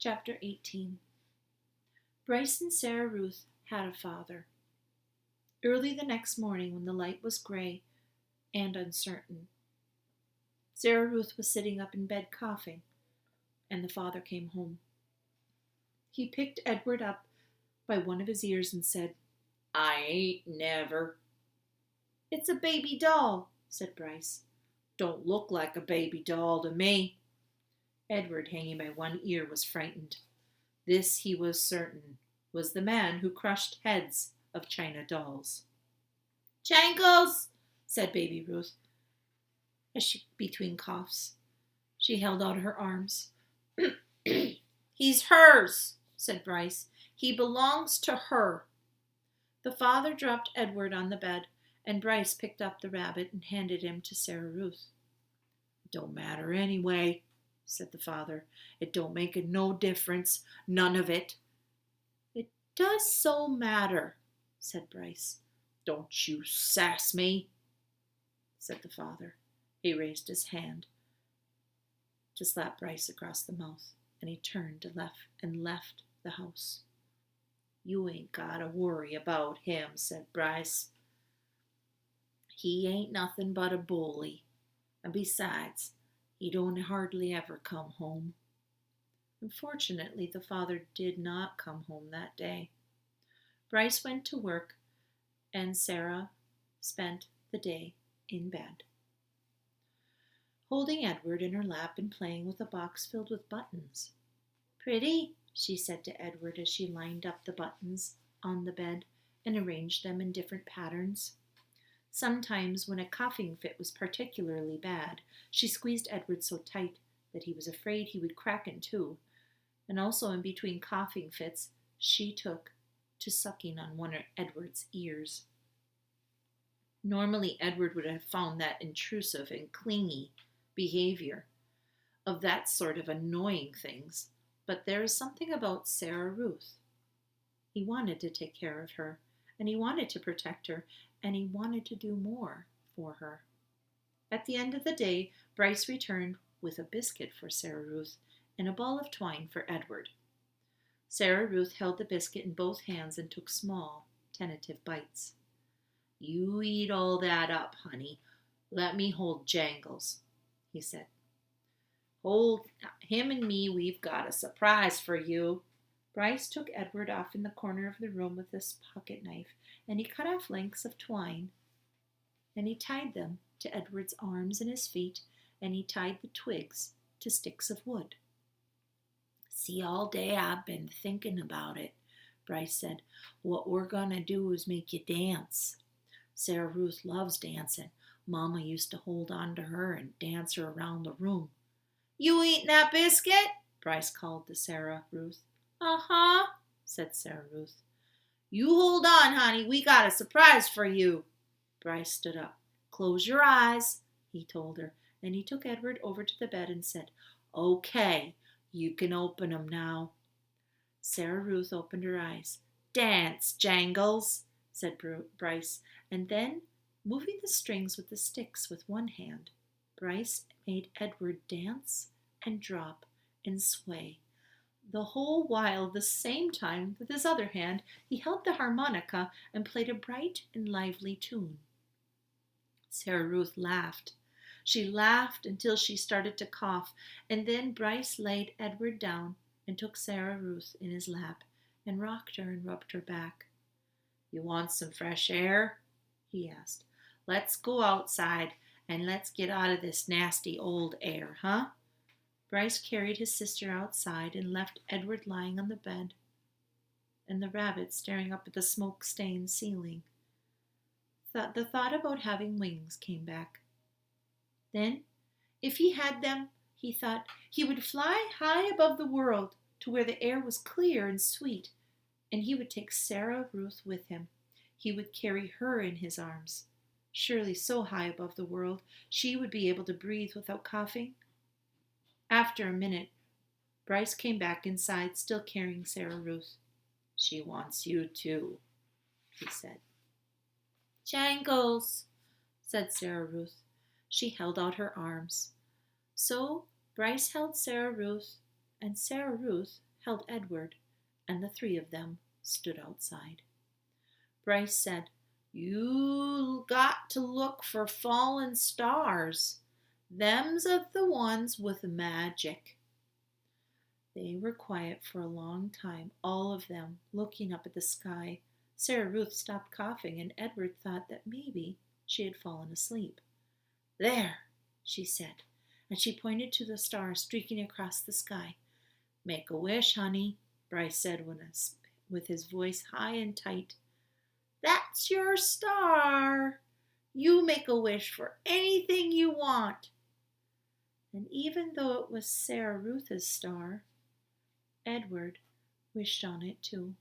Chapter 18. Bryce and Sarah Ruth had a father. Early the next morning, when the light was gray and uncertain, Sarah Ruth was sitting up in bed coughing, and the father came home. He picked Edward up by one of his ears and said, "I ain't never." "It's a baby doll," said Bryce. "Don't look like a baby doll to me." Edward, hanging by one ear, was frightened. This, he was certain, was the man who crushed heads of china dolls. "Jangles," said baby Ruth, between coughs. She held out her arms. "He's hers," said Bryce. "He belongs to her." The father dropped Edward on the bed, and Bryce picked up the rabbit and handed him to Sarah Ruth. "It don't matter anyway," said the father. "It don't make it no difference, none of it." "It does so matter," said Bryce. "Don't you sass me," said the father. He raised his hand to slap Bryce across the mouth, and he turned and left the house. "You ain't gotta worry about him," said Bryce. "He ain't nothing but a bully, and besides, he don't hardly ever come home." Unfortunately, the father did not come home that day. Bryce went to work, and Sarah spent the day in bed, holding Edward in her lap and playing with a box filled with buttons. "Pretty," she said to Edward as she lined up the buttons on the bed and arranged them in different patterns. Sometimes, when a coughing fit was particularly bad, she squeezed Edward so tight that he was afraid he would crack in two, and also in between coughing fits, she took to sucking on one of Edward's ears. Normally, Edward would have found that intrusive and clingy behavior of that sort of annoying things, but there is something about Sarah Ruth. He wanted to take care of her, and he wanted to protect her, and he wanted to do more for her. At the end of the day, Bryce returned with a biscuit for Sarah Ruth and a ball of twine for Edward. Sarah Ruth held the biscuit in both hands and took small, tentative bites. "You eat all that up, honey. Let me hold Jangles," he said. "Hold him and me, we've got a surprise for you." Bryce took Edward off in the corner of the room with his pocket knife, and he cut off lengths of twine, and he tied them to Edward's arms and his feet, and he tied the twigs to sticks of wood. "See, all day I've been thinking about it," Bryce said. "What we're going to do is make you dance. Sarah Ruth loves dancing. Mama used to hold on to her and dance her around the room." "You eating that biscuit?" Bryce called to Sarah Ruth. "Uh-huh," said Sarah Ruth. "You hold on, honey. We got a surprise for you." Bryce stood up. "Close your eyes," he told her, and he took Edward over to the bed and said, "Okay, you can open 'em now." Sarah Ruth opened her eyes. "Dance, Jangles," said Bryce, and then, moving the strings with the sticks with one hand, Bryce made Edward dance and drop and sway, the whole while at the same time with his other hand he held the harmonica and played a bright and lively tune. Sarah Ruth laughed. She laughed until she started to cough, and then Bryce laid Edward down and took Sarah Ruth in his lap and rocked her and rubbed her back. "You want some fresh air?" he asked. "Let's go outside and let's get out of this nasty old air, huh?" Bryce carried his sister outside and left Edward lying on the bed and the rabbit staring up at the smoke-stained ceiling. The thought about having wings came back. Then, if he had them, he thought, he would fly high above the world to where the air was clear and sweet, and he would take Sarah Ruth with him. He would carry her in his arms. Surely so high above the world, she would be able to breathe without coughing. After a minute, Bryce came back inside, still carrying Sarah Ruth. "She wants you too," he said. "Jangles," said Sarah Ruth. She held out her arms. So Bryce held Sarah Ruth, and Sarah Ruth held Edward, and the three of them stood outside. Bryce said, "You got to look for fallen stars. Them's of the ones with magic." They were quiet for a long time, all of them, looking up at the sky. Sarah Ruth stopped coughing, and Edward thought that maybe she had fallen asleep. "There," she said, and she pointed to the star streaking across the sky. "Make a wish, honey," Bryce said with his voice high and tight. "That's your star. You make a wish for anything you want." And even though it was Sarah Ruth's star, Edward wished on it too.